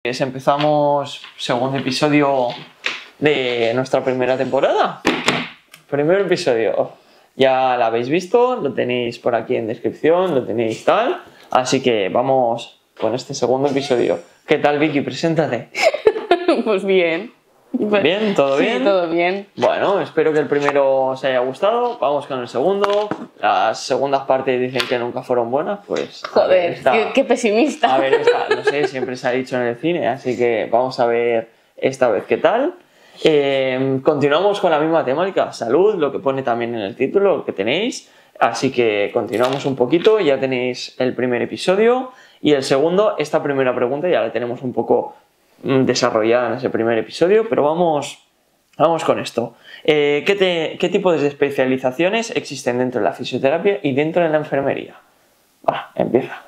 Empezamos segundo episodio de nuestra primera temporada. Primer episodio. Ya lo habéis visto, lo tenéis por aquí en descripción, lo tenéis tal. Así que vamos con este segundo episodio. ¿Qué tal, Vicky? Preséntate. Pues bien. ¿Bien? ¿Todo bien? Sí, todo bien. Bueno, espero que el primero os haya gustado. Vamos con el segundo. Las segundas partes dicen que nunca fueron buenas, pues... Joder, qué pesimista. A ver, no sé, siempre se ha dicho en el cine, así que vamos a ver esta vez qué tal. Continuamos con la misma temática, salud, lo que pone también en el título, lo que tenéis. Así que continuamos un poquito, ya tenéis el primer episodio. Y el segundo, esta primera pregunta ya la tenemos un poco desarrollada en ese primer episodio, pero vamos con esto. ¿Qué tipo de especializaciones existen dentro de la fisioterapia y dentro de la enfermería? Empieza.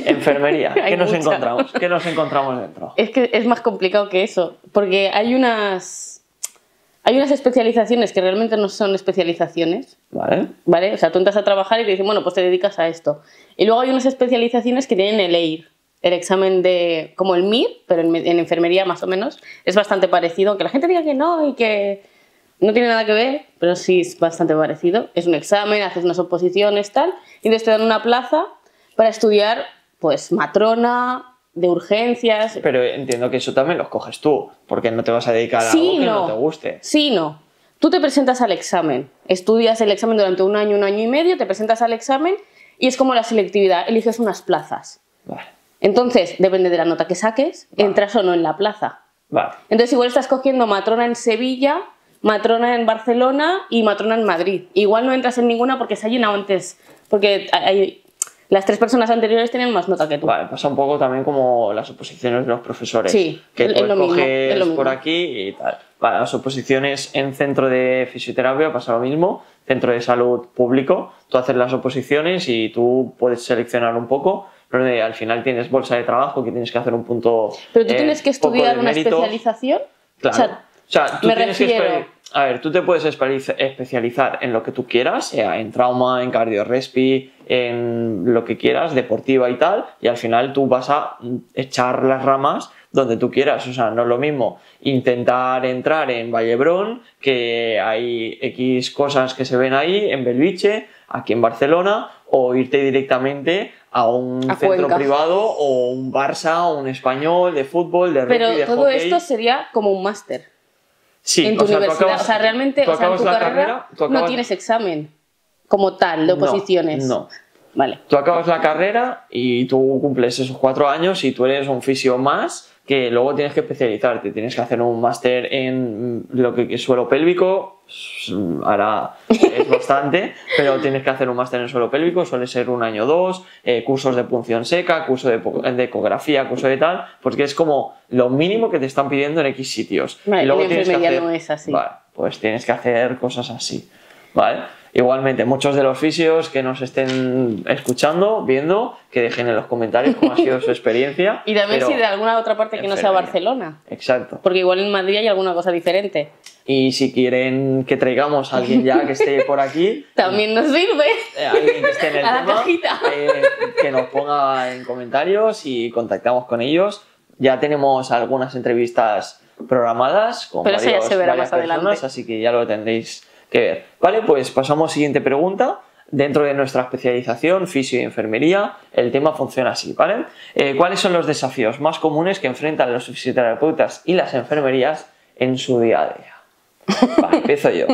Enfermería, ¿qué nos encontramos? ¿Qué nos encontramos dentro? Es que es más complicado que eso, porque hay unas especializaciones que realmente no son especializaciones. ¿Vale? O sea, tú entras a trabajar y te dicen, bueno, pues te dedicas a esto. Y luego hay unas especializaciones que tienen el EIR, el examen de, como el MIR, pero en enfermería más o menos. Es bastante parecido, aunque la gente diga que no y que no tiene nada que ver, pero sí es bastante parecido. Es un examen, haces unas oposiciones, tal, y entonces te dan una plaza para estudiar, pues, matrona, de urgencias. Pero entiendo que eso también lo coges tú, porque no te vas a dedicar a algo que no te guste. Sí, no. Tú te presentas al examen, estudias el examen durante un año y medio, te presentas al examen y es como la selectividad, eliges unas plazas. Vale. Entonces, depende de la nota que saques, entras o no en la plaza. Vale. Entonces, igual estás cogiendo matrona en Sevilla, matrona en Barcelona y matrona en Madrid. Igual no entras en ninguna porque se ha llenado antes, porque las tres personas anteriores tienen más nota que tú. Vale, pasa un poco también como las oposiciones de los profesores. Sí, que es tú lo mismo, coges es lo mismo. por aquí y tal. Vale, las oposiciones en centro de fisioterapia pasa lo mismo. Centro de salud público, tú haces las oposiciones y tú puedes seleccionar un poco, pero al final tienes bolsa de trabajo que tienes que hacer un punto. Pero tú tienes que estudiar una mérito. especialización. Claro. O sea, tú me tienes refiero... A ver, tú te puedes especializar en lo que tú quieras, sea en trauma, en cardio-respi, en lo que quieras, deportiva y tal, y al final tú vas a echar las ramas donde tú quieras. O sea, no es lo mismo intentar entrar en Vallebrón, que hay X cosas que se ven ahí, en Belviche, aquí en Barcelona, o irte directamente a un centro Cuenca. privado o un Barça, o un Español de fútbol, de rugby, Pero de todo hockey. esto sería como un máster. Sí, en tu universidad. O sea, realmente en tu carrera no tienes examen como tal de oposiciones. No. Vale. Tú acabas la carrera y tú cumples esos 4 años y tú eres un fisio más que luego tienes que especializarte. Tienes que hacer un máster en lo que es suelo pélvico. Ahora es bastante, pero tienes que hacer un máster en suelo pélvico. Suele ser 1 año o 2, cursos de punción seca, curso de ecografía, curso de tal, porque es como lo mínimo que te están pidiendo en X sitios. Vale, y luego en enfermería no es así. Vale, pues tienes que hacer cosas así. ¿Vale? Igualmente, muchos de los fisios que nos estén escuchando, viendo, que dejen en los comentarios cómo ha sido su experiencia. Y también si de alguna otra parte que no sea Barcelona. Exacto. Porque igual en Madrid hay alguna cosa diferente. Y si quieren que traigamos a alguien ya que esté por aquí, también nos sirve. Alguien que esté en el a tema, la cajita. Que nos ponga en comentarios y contactamos con ellos. Ya tenemos algunas entrevistas programadas con pero eso ya se verá varias más personas, adelante. así que ya lo tendréis que ver. Vale, pues pasamos a la siguiente pregunta. Dentro de nuestra especialización, fisio y enfermería, el tema funciona así, ¿vale? ¿Cuáles son los desafíos más comunes que enfrentan los fisioterapeutas y las enfermerías en su día a día? Vale, empiezo yo.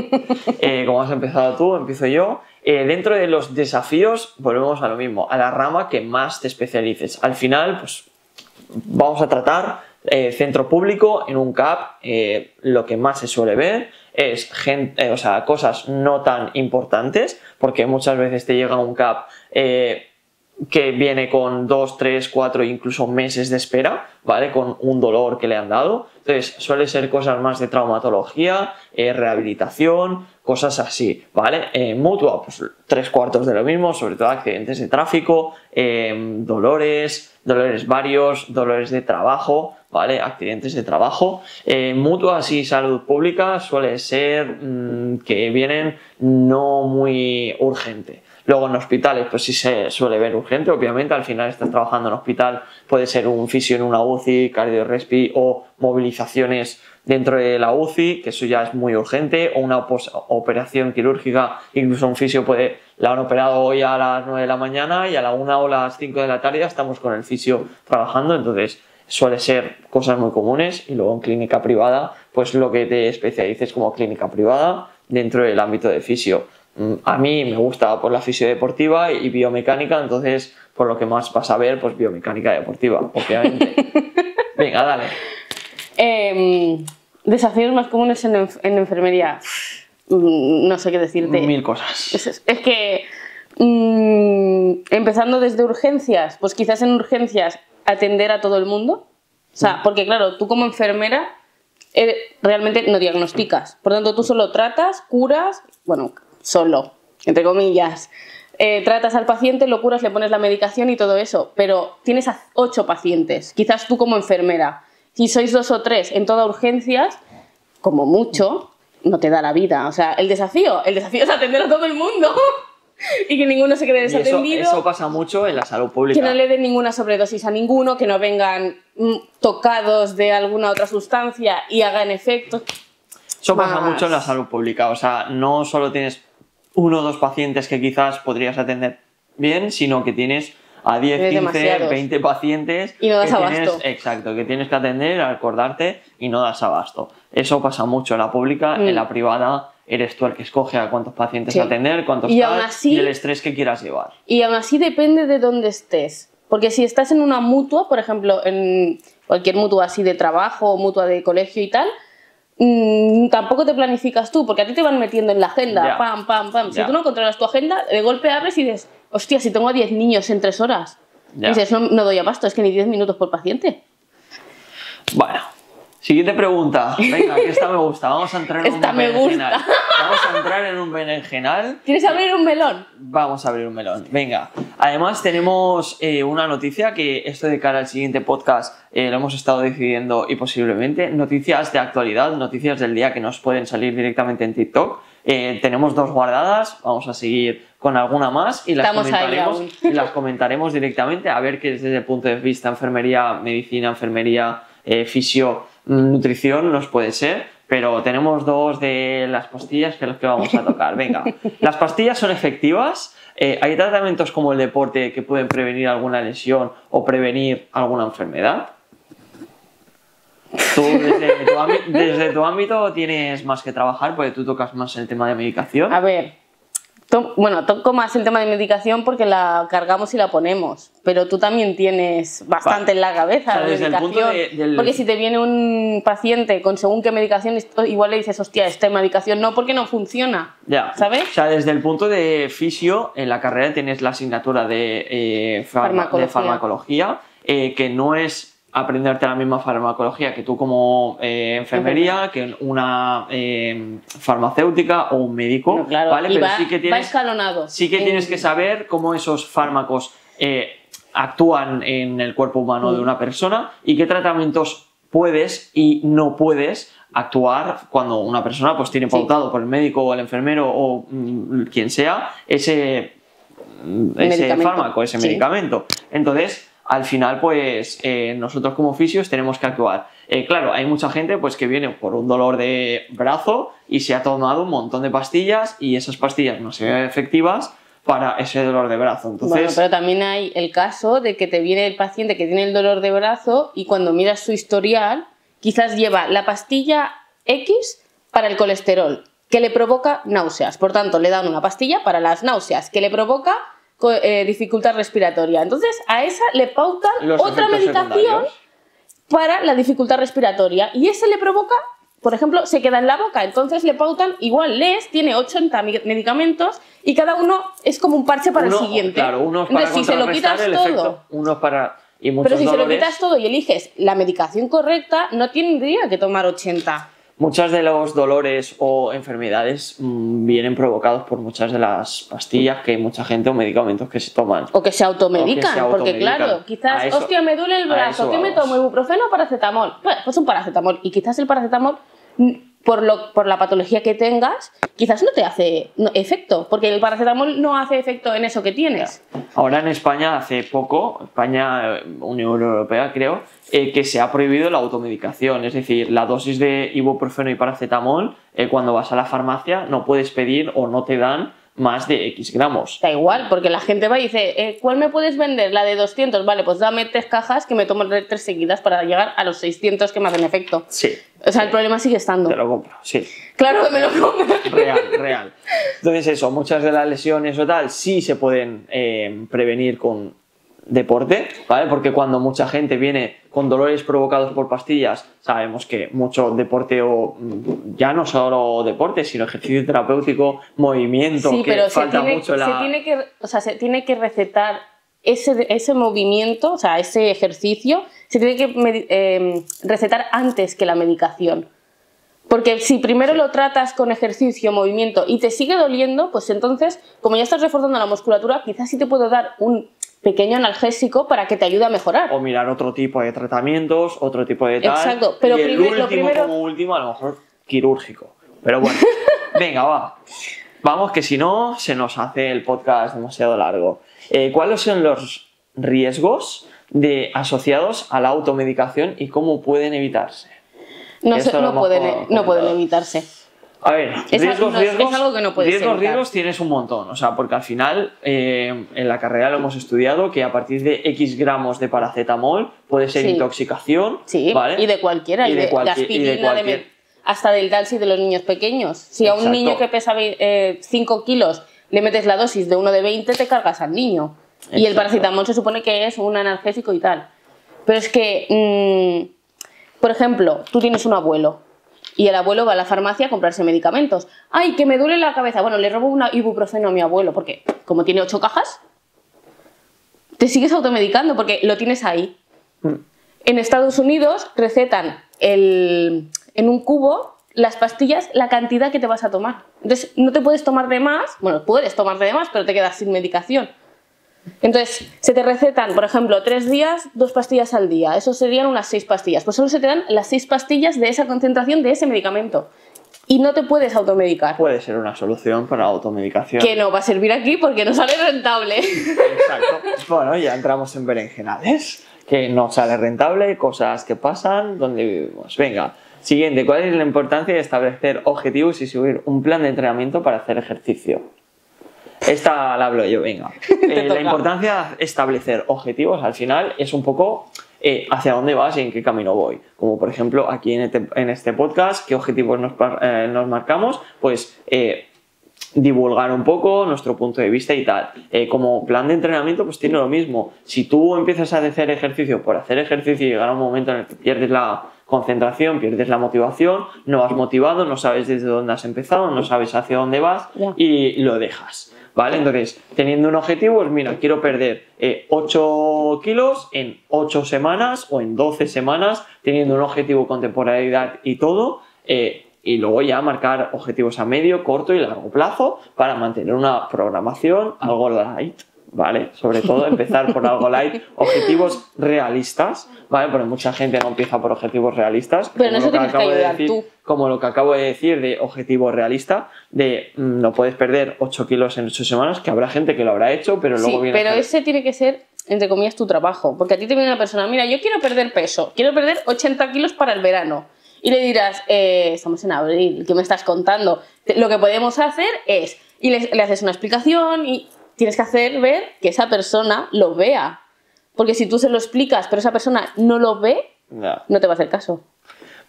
Como has empezado tú, empiezo yo. Dentro de los desafíos, volvemos a lo mismo, a la rama que más te especialices. Al final, pues vamos a tratar centro público en un CAP. Lo que más se suele ver es cosas no tan importantes, porque muchas veces te llega un CAP que viene con 2, 3, 4, incluso meses de espera, ¿vale? Con un dolor que le han dado. Entonces, suele ser cosas más de traumatología, rehabilitación, cosas así, ¿vale? Mutua, pues 3/4 de lo mismo, sobre todo accidentes de tráfico, dolores varios, dolores de trabajo, ¿vale? Accidentes de trabajo. Mutua, sí, salud pública, suele ser que vienen no muy urgente. Luego en hospitales pues sí se suele ver urgente, obviamente, al final estás trabajando en hospital, puede ser un fisio en una UCI, cardiorrespi o movilizaciones dentro de la UCI, que eso ya es muy urgente, o una operación quirúrgica, incluso un fisio la han operado hoy a las 9 de la mañana y a la 1 o las 5 de la tarde ya estamos con el fisio trabajando, entonces suele ser cosas muy comunes. Y luego en clínica privada, pues lo que te especialices como clínica privada dentro del ámbito de fisio. A mí me gusta por la fisiodeportiva y biomecánica, entonces por lo que más vas a ver, pues biomecánica deportiva, obviamente. Venga, dale. Desafíos más comunes en enfermería. No sé qué decirte. 1000 cosas. Es que empezando desde urgencias, pues quizás en urgencias atender a todo el mundo. O sea, porque claro, tú como enfermera realmente no diagnosticas. Por tanto, tú solo tratas, curas, bueno, solo, entre comillas. Tratas al paciente, lo curas, le pones la medicación y todo eso. Pero tienes a 8 pacientes. Quizás tú como enfermera, si sois 2 o 3 en todas urgencias, como mucho, no te da la vida. O sea, el desafío es atender a todo el mundo y que ninguno se quede desatendido. Eso pasa mucho en la salud pública. Que no le den ninguna sobredosis a ninguno, que no vengan tocados de alguna otra sustancia y hagan efectos. Eso pasa mucho en la salud pública. O sea, no solo tienes 1 o 2 pacientes que quizás podrías atender bien, sino que tienes a 10, 15, 20 pacientes y no das abasto. Exacto, que tienes que atender, acordarte y no das abasto. Eso pasa mucho en la pública. En la privada eres tú el que escoge a cuántos pacientes atender, cuántos y el estrés que quieras llevar. Y aún así depende de dónde estés. Porque si estás en una mutua, por ejemplo, en cualquier mutua así de trabajo o mutua de colegio y tal, tampoco te planificas tú, porque a ti te van metiendo en la agenda, pam, pam, pam. Si tú no controlas tu agenda, de golpe abres y dices, hostia, si tengo a 10 niños en 3 horas. Y dices, no doy abasto, es que ni 10 minutos por paciente. Bueno, siguiente pregunta. Venga, que esta me gusta. Vamos a entrar en un berenjenal. Vamos a entrar en un berenjenal. ¿Quieres abrir un melón? Vamos a abrir un melón. Venga. Además tenemos una noticia que esto de cara al siguiente podcast lo hemos estado decidiendo y posiblemente noticias de actualidad, noticias del día que nos pueden salir directamente en TikTok. Tenemos 2 guardadas, vamos a seguir con alguna más y las comentaremos directamente a ver qué desde el punto de vista enfermería, medicina, enfermería, fisio, nutrición nos puede ser, pero tenemos 2 de las pastillas que es lo que vamos a tocar. Venga, las pastillas son efectivas. Hay tratamientos como el deporte que pueden prevenir alguna lesión o prevenir alguna enfermedad. Tú desde tu ámbito tienes más que trabajar porque tú tocas más el tema de medicación. A ver, toco más el tema de medicación porque la cargamos y la ponemos, pero tú también tienes bastante en la cabeza de medicación. Porque si te viene un paciente con según qué medicación, igual le dices, hostia, esta medicación no, porque no funciona. ¿Sabes? O sea, desde el punto de fisio, en la carrera tienes la asignatura de farmacología, que no es aprenderte la misma farmacología que tú como enfermería, que una farmacéutica o un médico, no, claro. ¿vale? Pero va escalonado. Sí que tienes que saber cómo esos fármacos actúan en el cuerpo humano de una persona y qué tratamientos puedes y no puedes actuar cuando una persona pues tiene pautado por el médico o el enfermero o quien sea ese fármaco, ese medicamento. Entonces, al final, pues nosotros como fisios tenemos que actuar. Claro, hay mucha gente pues que viene por un dolor de brazo y se ha tomado un montón de pastillas y esas pastillas no se ven efectivas para ese dolor de brazo. Entonces, bueno, pero también hay el caso de que te viene el paciente que tiene el dolor de brazo y cuando miras su historial, quizás lleva la pastilla X para el colesterol, que le provoca náuseas. Por tanto, le dan una pastilla para las náuseas, que le provoca dificultad respiratoria. Entonces a esa le pautan otra medicación para la dificultad respiratoria y ese le provoca, por ejemplo, se queda en la boca. Entonces le pautan, igual tiene 80 medicamentos y cada uno es como un parche para el siguiente. Claro, uno es para entonces, si se lo quitas el todo, efecto, uno es para y muchos pero si dolores, se lo quitas todo y eliges la medicación correcta, no tendría que tomar 80. Muchos de los dolores o enfermedades vienen provocados por muchas de las pastillas que hay mucha gente o medicamentos que se toman. O que se automedican, porque claro, quizás, hostia, me duele el brazo, ¿qué me tomo? ¿Ibuprofeno o paracetamol? Pues un paracetamol. Y quizás el paracetamol por la patología que tengas, quizás no te hace efecto, porque el paracetamol no hace efecto en eso que tienes. Ahora en España, hace poco, España, Unión Europea creo, que se ha prohibido la automedicación, es decir, la dosis de ibuprofeno y paracetamol, cuando vas a la farmacia no puedes pedir o no te dan más de X gramos. Da igual, porque la gente va y dice, ¿cuál me puedes vender? La de 200, vale, pues dame 3 cajas que me tomo 3 seguidas para llegar a los 600 que me hacen efecto. Sí. O sea, el problema sigue estando. Te lo compro, sí. Claro que me lo compro. Real. Entonces eso, muchas de las lesiones o tal sí se pueden prevenir con deporte, ¿vale? Porque cuando mucha gente viene con dolores provocados por pastillas, sabemos que mucho deporte, o ya no solo deporte, sino ejercicio terapéutico, movimiento, sí, que pero falta mucho se tiene que recetar ese movimiento, o sea, ese ejercicio, se tiene que recetar antes que la medicación. Porque si primero lo tratas con ejercicio, movimiento y te sigue doliendo, pues entonces, como ya estás reforzando la musculatura, quizás sí te puedo dar un pequeño analgésico para que te ayude a mejorar. O mirar otro tipo de tratamientos, otro tipo de tal. Exacto, pero y como último, a lo mejor quirúrgico. Pero bueno, venga, va. Vamos, que si no, se nos hace el podcast demasiado largo. ¿Cuáles son los riesgos asociados a la automedicación y cómo pueden evitarse? No pueden evitarse. A ver, riesgos es algo que no puedes evitar. Riesgos tienes un montón, o sea, porque al final en la carrera lo hemos estudiado que a partir de X gramos de paracetamol puede ser intoxicación, sí, ¿vale? Y de cualquiera, y de aspirina, hasta del Dalsy de los niños pequeños. Si a un niño que pesa 5 kilos le metes la dosis de uno de 20, te cargas al niño. Exacto. Y el paracetamol se supone que es un analgésico y tal. Pero es que, por ejemplo, tú tienes un abuelo y el abuelo va a la farmacia a comprarse medicamentos. ¡Ay, que me duele la cabeza! Bueno, le robo una ibuprofeno a mi abuelo, porque como tiene 8 cajas, te sigues automedicando porque lo tienes ahí. En Estados Unidos recetan en un cubo las pastillas, la cantidad que te vas a tomar. Entonces, no te puedes tomar de más, bueno, puedes tomar de más, pero te quedas sin medicación. Entonces, se te recetan, por ejemplo, 3 días, 2 pastillas al día. Eso serían unas 6 pastillas. Pues solo se te dan las 6 pastillas de esa concentración de ese medicamento. Y no te puedes automedicar. Puede ser una solución para la automedicación. Que no va a servir aquí porque no sale rentable. Exacto. Bueno, ya entramos en berenjenales. Que no sale rentable, cosas que pasan donde vivimos. Venga, siguiente. ¿Cuál es la importancia de establecer objetivos y seguir un plan de entrenamiento para hacer ejercicio? Esta la hablo yo, venga. La importancia de establecer objetivos al final es un poco hacia dónde vas y en qué camino voy. Como por ejemplo aquí en este podcast, qué objetivos nos marcamos, pues divulgar un poco nuestro punto de vista y tal. Como plan de entrenamiento pues tiene lo mismo. Si tú empiezas a hacer ejercicio por hacer ejercicio y llegar a un momento en el que pierdes la concentración, pierdes la motivación, no vas motivado, no sabes desde dónde has empezado, no sabes hacia dónde vas y lo dejas. ¿Vale? Entonces, teniendo un objetivo, pues mira, quiero perder 8 kilos en 8 semanas o en 12 semanas, teniendo un objetivo con temporalidad y todo, y luego ya marcar objetivos a medio, corto y largo plazo para mantener una programación algo light, ¿vale? Sobre todo empezar por algo light, objetivos realistas, ¿vale? Porque mucha gente no empieza por objetivos realistas. Pero no eso tienes que ayudar tú. Como lo que acabo de decir de objetivo realista, de no puedes perder 8 kilos en 8 semanas, que habrá gente que lo habrá hecho, pero luego viene... pero ese tiene que ser, entre comillas, tu trabajo. Porque a ti te viene una persona, mira, yo quiero perder peso, quiero perder 80 kilos para el verano. Y le dirás, estamos en abril, ¿qué me estás contando? Lo que podemos hacer es, y le haces una explicación y tienes que hacer ver que esa persona lo vea. Porque si tú se lo explicas, pero esa persona no lo ve, no te va a hacer caso.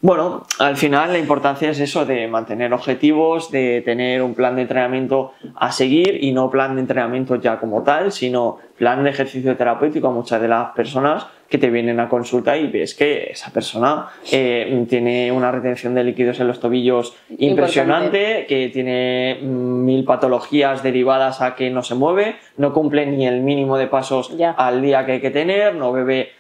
Bueno, al final la importancia es eso, de mantener objetivos, de tener un plan de entrenamiento a seguir y no plan de entrenamiento ya como tal, sino plan de ejercicio terapéutico a muchas de las personas que te vienen a consulta y ves que esa persona tiene una retención de líquidos en los tobillos impresionante, que tiene 1000 patologías derivadas a que no se mueve, no cumple ni el mínimo de pasos al día que hay que tener, no bebe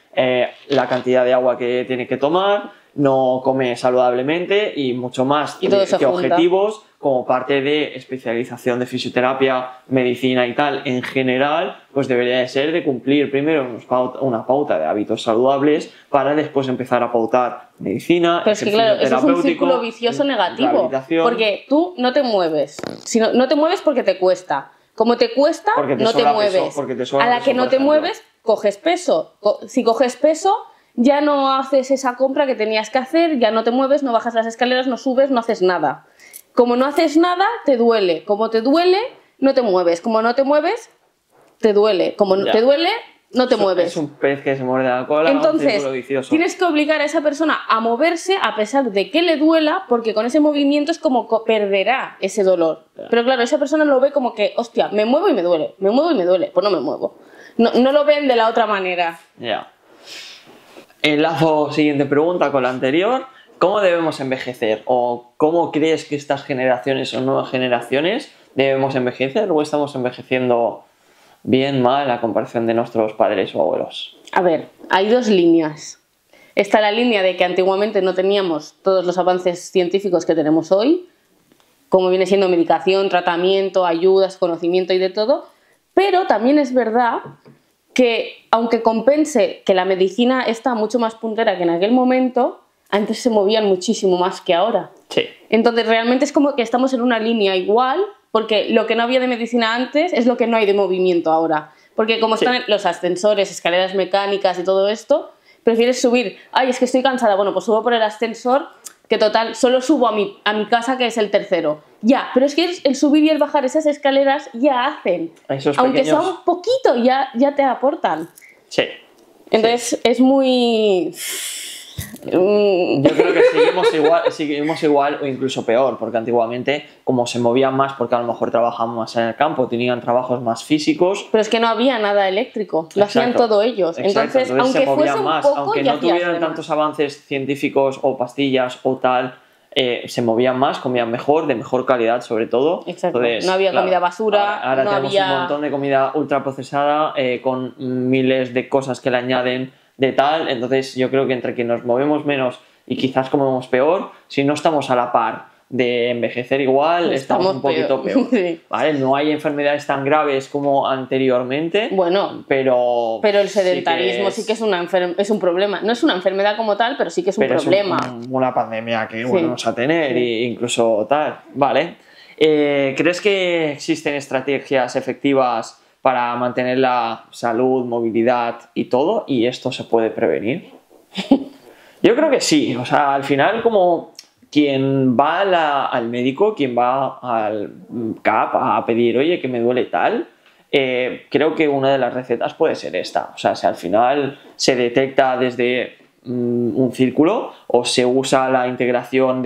la cantidad de agua que tiene que tomar, no come saludablemente y mucho más que objetivos como parte de especialización de fisioterapia, medicina y tal, en general, pues debería de ser de cumplir primero una pauta de hábitos saludables para después empezar a pautar medicina. Pero es que claro, eso es un círculo vicioso negativo, porque tú no te mueves, no te mueves porque te cuesta. Como te cuesta, no te mueves. A la que no te mueves, coges peso. Si coges peso, ya no haces esa compra que tenías que hacer, ya no te mueves, no bajas las escaleras, no subes, no haces nada. Como no haces nada, te duele. Como te duele, no te mueves. Como no te mueves, te duele. Como no te duele, no te mueves. Es un pez que se muerde la cola. Entonces, tienes que obligar a esa persona a moverse a pesar de que le duela, porque con ese movimiento es como perderá ese dolor. Pero claro, esa persona lo ve como que, hostia, me muevo y me duele, me muevo y me duele. Pues no me muevo. No lo ven de la otra manera. Ya. Enlazo siguiente pregunta con la anterior. ¿Cómo debemos envejecer? ¿O cómo crees que estas generaciones o nuevas generaciones debemos envejecer? ¿O estamos envejeciendo bien, mal, a comparación de nuestros padres o abuelos? A ver, hay dos líneas. Está la línea de que antiguamente no teníamos todos los avances científicos que tenemos hoy, como viene siendo medicación, tratamiento, ayudas, conocimiento y de todo, pero también es verdad que aunque compense que la medicina está mucho más puntera que en aquel momento, antes se movían muchísimo más que ahora. Sí. Entonces realmente es como que estamos en una línea igual, porque lo que no había de medicina antes es lo que no hay de movimiento ahora. Porque como están los ascensores, escaleras mecánicas y todo esto, prefieres subir. Ay, es que estoy cansada. Bueno, pues subo por el ascensor, que total, solo subo a mi casa, que es el tercero. Ya, pero es que el subir y el bajar esas escaleras ya hacen. Aunque sea un poquito, ya te aportan. Sí. Entonces es muy... Yo creo que seguimos igual o incluso peor, porque antiguamente, como se movían más, porque a lo mejor trabajaban más en el campo, tenían trabajos más físicos. Pero es que no había nada eléctrico, lo hacían todo ellos. Entonces aunque fuese un más, poco, aunque no tuvieran tantos avances científicos o pastillas o tal, se movían más, comían mejor, de mejor calidad sobre todo. Exacto. Entonces, no había comida basura. Ahora no tenemos había... un montón de comida ultraprocesada con miles de cosas que le añaden de tal. Entonces yo creo que entre que nos movemos menos y quizás comemos peor, si no estamos a la par de envejecer igual, estamos un poquito peor. Sí. ¿Vale? No hay enfermedades tan graves como anteriormente, bueno, pero el sedentarismo sí que es un problema. No es una enfermedad como tal, pero sí que es un problema. Es una pandemia que vamos a tener e incluso tal. Vale. ¿Crees que existen estrategias efectivas para mantener la salud, movilidad y todo? ¿Y esto se puede prevenir? Yo creo que sí. O sea, al final, como quien va al médico, quien va al CAP a pedir, oye, que me duele tal, creo que una de las recetas puede ser esta. O sea, si al final se detecta desde un círculo o se usa la integración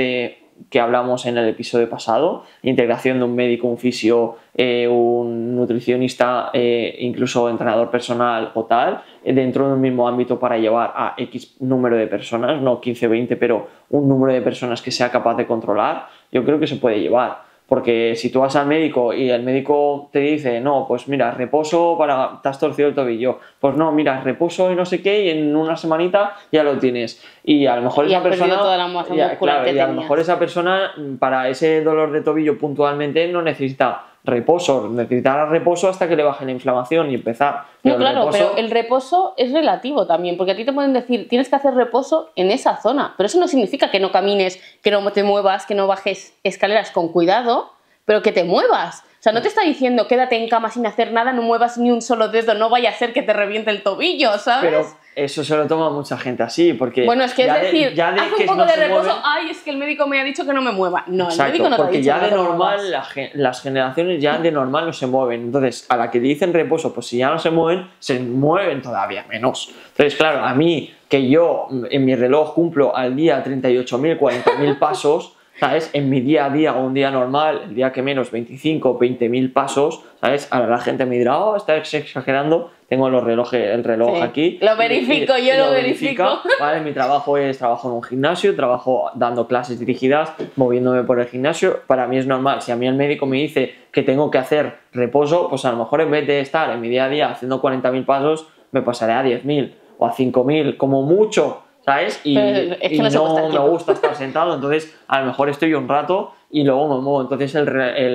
que hablamos en el episodio pasado, integración de un médico, un fisio, un nutricionista, incluso entrenador personal o tal, dentro de un mismo ámbito para llevar a X número de personas, no 15 o 20, pero un número de personas que sea capaz de controlar, yo creo que se puede llevar. Porque si tú vas al médico y el médico te dice, no, pues mira, reposo te has torcido el tobillo, pues no, mira, reposo y no sé qué, y en una semanita ya lo tienes. Y a lo mejor esa persona, toda la masa muscular y a lo mejor esa persona para ese dolor de tobillo puntualmente no necesita reposo, necesitará reposo hasta que le baje la inflamación y empezar. No, claro, pero el reposo es relativo también, porque a ti te pueden decir, tienes que hacer reposo en esa zona, pero eso no significa que no camines, que no te muevas, que no bajes escaleras con cuidado, pero que te muevas. O sea, no te está diciendo quédate en cama sin hacer nada, no muevas ni un solo dedo, no vaya a ser que te reviente el tobillo, ¿sabes? Pero eso se lo toma mucha gente así, porque... Bueno, es que es decir, haz un poco de reposo, ay, es que el médico me ha dicho que no me mueva. No, el médico no te ha dicho que no te muevas. Porque ya de normal, las generaciones ya de normal no se mueven. Entonces, a la que dicen reposo, pues si ya no se mueven todavía menos. Entonces, claro, a mí, que yo en mi reloj cumplo al día 38.000, 40.000 pasos... ¿Sabes? En mi día a día o un día normal, el día que menos 25 o 20.000 pasos, ¿sabes? Ahora la gente me dirá, oh, estás exagerando, tengo el reloj aquí. Lo verifico, yo lo verifico. ¿Vale? Mi trabajo en un gimnasio, trabajo dando clases dirigidas, moviéndome por el gimnasio. Para mí es normal. Si a mí el médico me dice que tengo que hacer reposo, pues a lo mejor en vez de estar en mi día a día haciendo 40.000 pasos, me pasaré a 10.000 o a 5.000, como mucho. ¿sabes? Y, Pero es que y no se puede estar no me quieto. gusta estar sentado, entonces a lo mejor estoy un rato y luego me muevo. Entonces el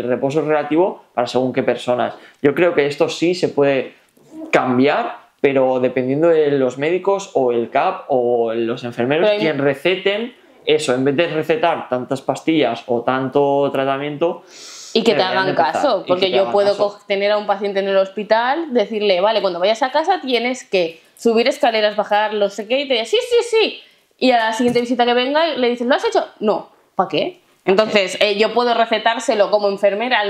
reposo es relativo para según qué personas. Yo creo que esto sí se puede cambiar, pero dependiendo de los médicos o el CAP o los enfermeros, Pero hay- quien receten eso, en vez de recetar tantas pastillas o tanto tratamiento. Y que te deberían hagan empezar, caso, y porque que te yo hagan puedo caso. tener a un paciente en el hospital, decirle, vale, cuando vayas a casa tienes que subir escaleras, bajar, no sé qué, y te dice, sí, sí, sí. Y a la siguiente visita que venga le dices, ¿lo has hecho? No, ¿para qué? Entonces, yo puedo recetárselo como enfermera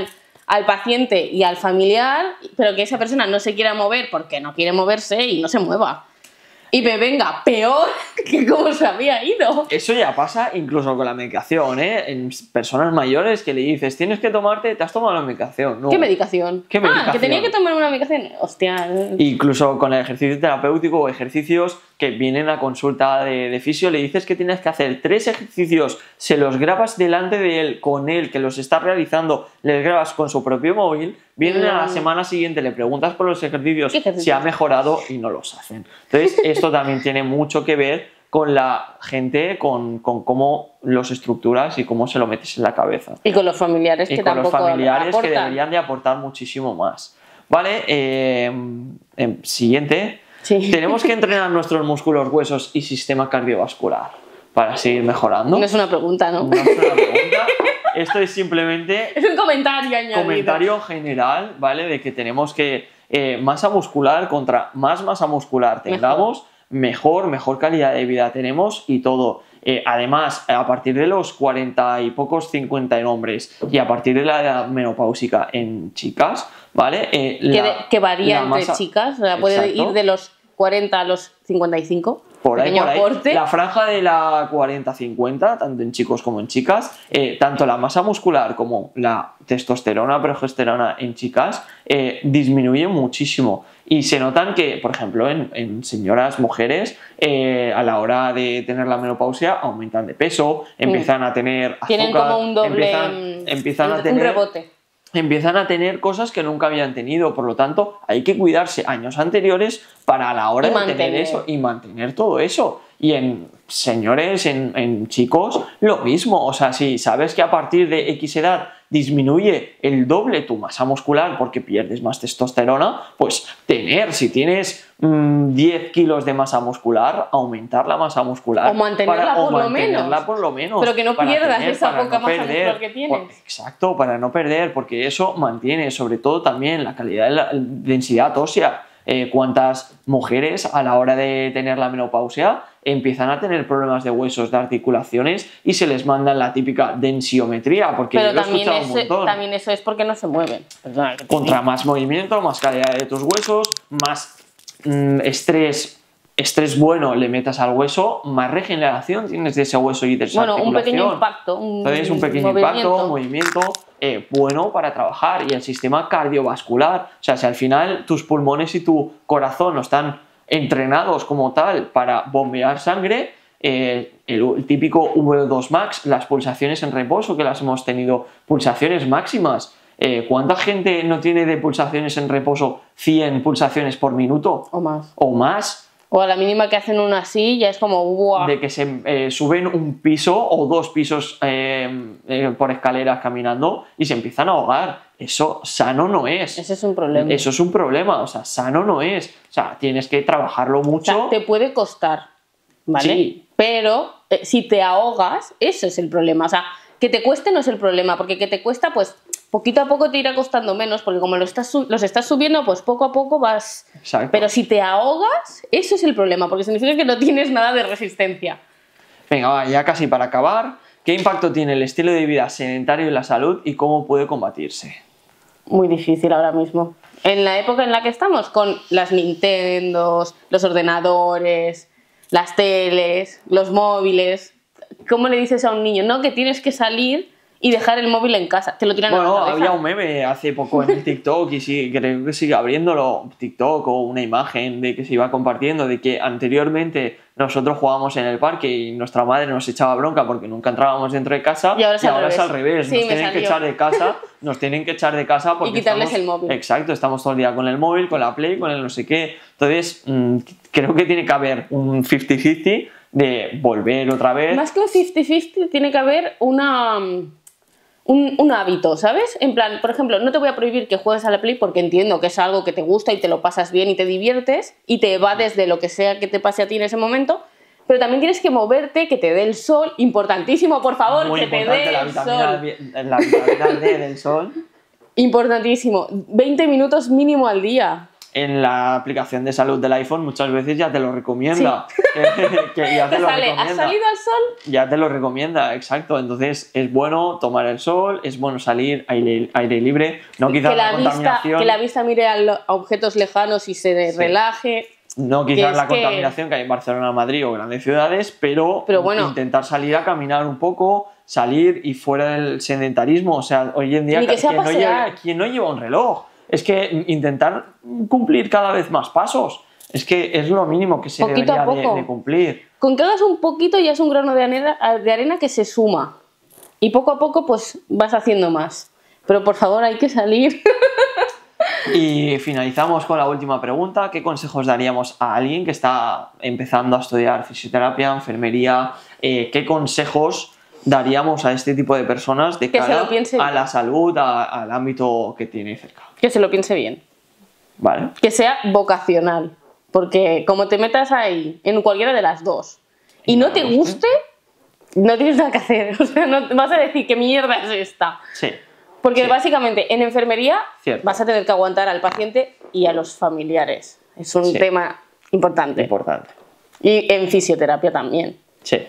al paciente y al familiar, pero que esa persona no se quiera mover porque no quiere moverse y no se mueva. Y me venga peor que como se había ido. Eso ya pasa incluso con la medicación, ¿eh? En personas mayores que le dices, tienes que tomarte, te has tomado la medicación. No. ¿Qué medicación? ¿Qué Ah, medicación? que tenía que tomar una medicación. Hostia. Incluso con el ejercicio terapéutico o ejercicios que vienen a consulta de fisio, le dices que tienes que hacer 3 ejercicios, se los grabas delante de él, con él, que los está realizando, les grabas con su propio móvil, vienen a la semana siguiente, le preguntas por los ejercicios, ¿Qué ejercicios? si ha mejorado y no los hacen. Entonces, esto también tiene mucho que ver con la gente, con cómo los estructuras y cómo se lo metes en la cabeza. Y con los familiares Y que con los tampoco familiares que aportan. deberían de aportar muchísimo más. Vale, siguiente. Sí. Tenemos que entrenar nuestros músculos, huesos y sistema cardiovascular para seguir mejorando. No es una pregunta, ¿no? No es una pregunta. Esto es simplemente Es un comentario añadido. comentario general, ¿vale? De que tenemos que masa muscular, contra más masa muscular tengamos, mejor calidad de vida tenemos y todo. Además, a partir de los 40 y pocos, 50 en hombres y a partir de la edad menopáusica en chicas, ¿vale? Que varía entre masa- chicas, o sea, puede Exacto. ir de los 40 a los 55. Por ahí, Pequeño por ahí. aporte. La franja de la 40-50, tanto en chicos como en chicas, tanto la masa muscular como la testosterona, progesterona en chicas, disminuye muchísimo. Y se notan que, por ejemplo, en señoras, mujeres, a la hora de tener la menopausia, aumentan de peso, empiezan a tener azúcar, Tienen como un doble. empiezan a un tener rebote. empiezan a tener cosas que nunca habían tenido, por lo tanto hay que cuidarse años anteriores para a la hora Y de tener mantener. eso y mantener todo eso. Y en señores, en chicos, lo mismo. O sea, si sabes que a partir de X edad disminuye el doble tu masa muscular porque pierdes más testosterona, pues si tienes 10 kilos de masa muscular, aumentar la masa muscular. O mantenerla por lo menos. Pero que no para pierdas esa para poca no masa perder. muscular que tienes. Exacto, para no perder, porque eso mantiene sobre todo también la calidad de la densidad ósea. Cuántas mujeres a la hora de tener la menopausia empiezan a tener problemas de huesos, de articulaciones y se les manda la típica densiometría, porque Pero yo lo he también escuchado un montón. también eso es porque no se mueven. Perdona, que te Contra diga. más movimiento, más calidad de tus huesos, más estrés bueno le metas al hueso, más regeneración tienes de ese hueso y de esa Bueno, un pequeño articulación. impacto. Entonces, un pequeño impacto, movimiento bueno para trabajar. Y el sistema cardiovascular, o sea, si al final tus pulmones y tu corazón no están entrenados como tal para bombear sangre, el típico VO2 max, las pulsaciones en reposo que las hemos tenido, pulsaciones máximas. ¿Cuánta gente no tiene de pulsaciones en reposo 100 pulsaciones por minuto? O más. O más. O a la mínima que hacen una así, ya es como ¡buah! De que se suben un piso o 2 pisos por escaleras caminando y se empiezan a ahogar. Eso sano no es. Ese es un problema. Eso es un problema, o sea, sano no es. O sea, tienes que trabajarlo O mucho. sea, te puede costar, ¿vale? Sí. Pero si te ahogas, eso es el problema. O sea, que te cueste no es el problema, porque que te cuesta, pues poquito a poco te irá costando menos, porque como los estás subiendo, pues poco a poco vas... Exacto. Pero si te ahogas, eso es el problema, porque significa que no tienes nada de resistencia. Venga, va, ya casi para acabar. ¿Qué impacto tiene el estilo de vida sedentario en la salud y cómo puede combatirse? Muy difícil ahora mismo. En la época en la que estamos, con las Nintendos, los ordenadores, las teles, los móviles, ¿cómo le dices a un niño? No, que tienes que salir y dejar el móvil en casa. Te lo tiran a la Bueno, cabeza. había un meme hace poco en el TikTok y sí, creo que sigue abriéndolo TikTok o una imagen de que se iba compartiendo de que anteriormente nosotros jugábamos en el parque y nuestra madre nos echaba bronca porque nunca entrábamos dentro de casa Y ahora es al revés. Sí, Nos me tienen que salió. echar de casa, nos tienen que echar de casa porque Y quitarles estamos- el móvil. Exacto, estamos todo el día con el móvil, con la Play, con el no sé qué. Entonces, creo que tiene que haber un 50-50 de volver otra vez. Más que un 50-50 tiene que haber un hábito, ¿sabes? En plan, por ejemplo, no te voy a prohibir que juegues a la Play porque entiendo que es algo que te gusta y te lo pasas bien y te diviertes y te evades de lo que sea que te pase a ti en ese momento, pero también tienes que moverte, que te dé el sol, importantísimo, por favor, Muy que te importante dé la el vitamina D del sol. Importantísimo, 20 minutos mínimo al día. En la aplicación de salud del iPhone muchas veces ya te lo recomienda. Sí. Que ya te lo recomienda. ¿Has salido al sol? Ya te lo recomienda, exacto. Entonces es bueno tomar el sol, es bueno salir aire libre, no quizás la contaminación. Que la vista mire a objetos lejanos y se relaje. No quizás la contaminación que hay en Barcelona, Madrid o grandes ciudades, pero bueno, intentar salir a caminar un poco, salir y fuera del sedentarismo. O sea, hoy en día quien no lleva un reloj. Es que intentar cumplir cada vez más pasos. Es que es lo mínimo que se debería de cumplir. Con que hagas un poquito ya es un grano de arena que se suma. Y poco a poco pues vas haciendo más. Pero por favor hay que salir. Y finalizamos con la última pregunta. ¿Qué consejos daríamos a alguien que está empezando a estudiar fisioterapia, enfermería? ¿Qué consejos daríamos a este tipo de personas de cara a la salud, al ámbito que tiene cerca? Que se lo piense bien. Vale. Que sea vocacional. Porque como te metas ahí, en cualquiera de las dos, y no te guste, no tienes nada que hacer. O sea, no vas a decir qué mierda es esta. Sí. Porque básicamente en enfermería vas a tener que aguantar al paciente y a los familiares. Es un tema importante. Y en fisioterapia también. Sí.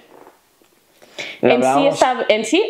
En sí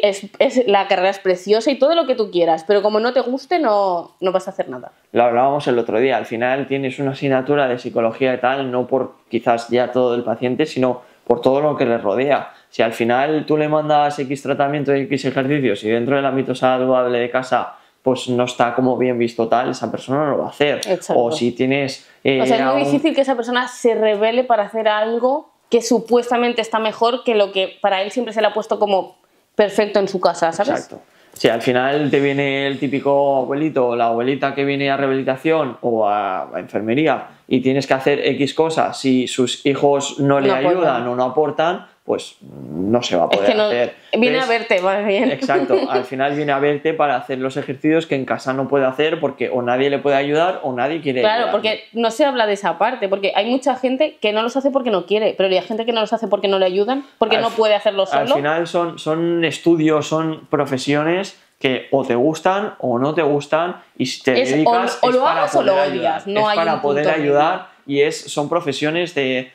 la carrera es preciosa y todo lo que tú quieras, pero como no te guste no vas a hacer nada. Lo hablábamos el otro día, al final tienes una asignatura de psicología y tal, no por quizás ya todo el paciente, sino por todo lo que le rodea. Si al final tú le mandas X tratamiento y X ejercicios y dentro del ámbito saludable de casa pues no está como bien visto tal, esa persona no lo va a hacer. Exacto. O si tienes... o sea, es muy difícil que esa persona se rebele para hacer algo que supuestamente está mejor que lo que para él siempre se le ha puesto como perfecto en su casa, ¿sabes? Exacto. Si al final te viene el típico abuelito o la abuelita que viene a rehabilitación o a enfermería y tienes que hacer X cosas, si sus hijos no le ayudan o no aportan, pues no se va a poder hacer. Viene a verte, más bien. Exacto, al final viene a verte para hacer los ejercicios que en casa no puede hacer porque o nadie le puede ayudar o nadie quiere ayudar. Claro, porque no se habla de esa parte, porque hay mucha gente que no los hace porque no quiere, pero hay gente que no los hace porque no le ayudan, porque no puede hacerlo solo. Al final son estudios, son profesiones que o te gustan o no te gustan y si te dedicas o lo hagas o lo odias, no hay para un poder punto ayudar y son profesiones de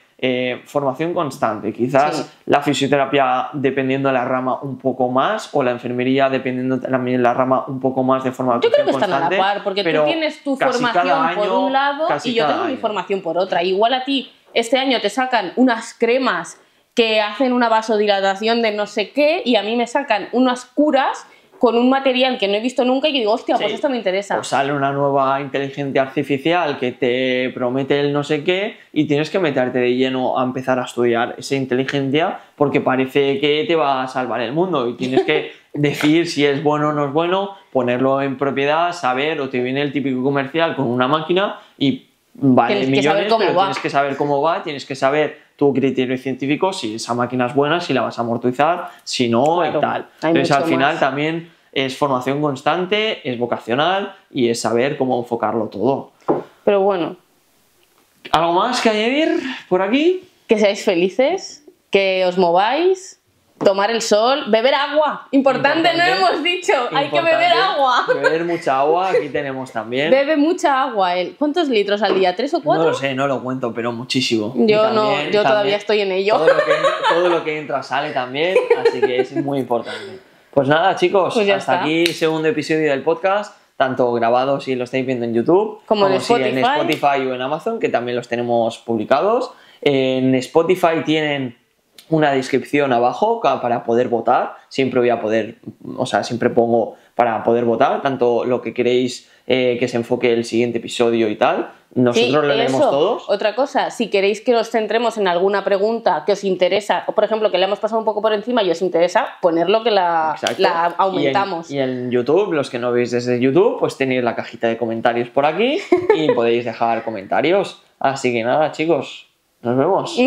formación constante. Quizás la fisioterapia dependiendo de la rama un poco más o la enfermería dependiendo también de la rama un poco más de formación constante. Yo creo que están a la par porque tú tienes tu formación por un lado y yo tengo mi formación por otra. Igual a ti este año te sacan unas cremas que hacen una vasodilatación de no sé qué y a mí me sacan unas curas con un material que no he visto nunca y que digo, hostia, pues esto me interesa. O sale una nueva inteligencia artificial que te promete el no sé qué y tienes que meterte de lleno a empezar a estudiar esa inteligencia porque parece que te va a salvar el mundo y tienes que decir si es bueno o no es bueno, ponerlo en propiedad, saber, o te viene el típico comercial con una máquina y vale millones, pero tienes que saber cómo va, tienes que saber tu criterio científico, si esa máquina es buena, si la vas a amortizar, si no, y tal. Entonces al final también es formación constante, es vocacional y es saber cómo enfocarlo todo. Pero bueno. ¿Algo más que añadir por aquí? Que seáis felices, que os mováis, tomar el sol, beber agua. Importante, no hemos dicho, hay que beber agua. Beber mucha agua, aquí tenemos también. Bebe mucha agua. ¿Cuántos litros al día? ¿3 o 4? No lo sé, no lo cuento, pero muchísimo. Yo todavía estoy en ello. Todo lo que entra sale también, así que es muy importante. Pues nada, chicos, pues hasta aquí el segundo episodio del podcast, tanto grabado si lo estáis viendo en YouTube, como en Spotify o en Amazon, que también los tenemos publicados. En Spotify tienen una descripción abajo para poder votar. Siempre siempre pongo para poder votar, tanto lo que queréis que se enfoque el siguiente episodio y tal. Nosotros lo leemos todos. Otra cosa, si queréis que nos centremos en alguna pregunta que os interesa, o por ejemplo que le hemos pasado un poco por encima y os interesa, ponerlo que la aumentamos. Y en YouTube, los que no veis desde YouTube, pues tenéis la cajita de comentarios por aquí y podéis dejar comentarios. Así que nada, chicos, nos vemos.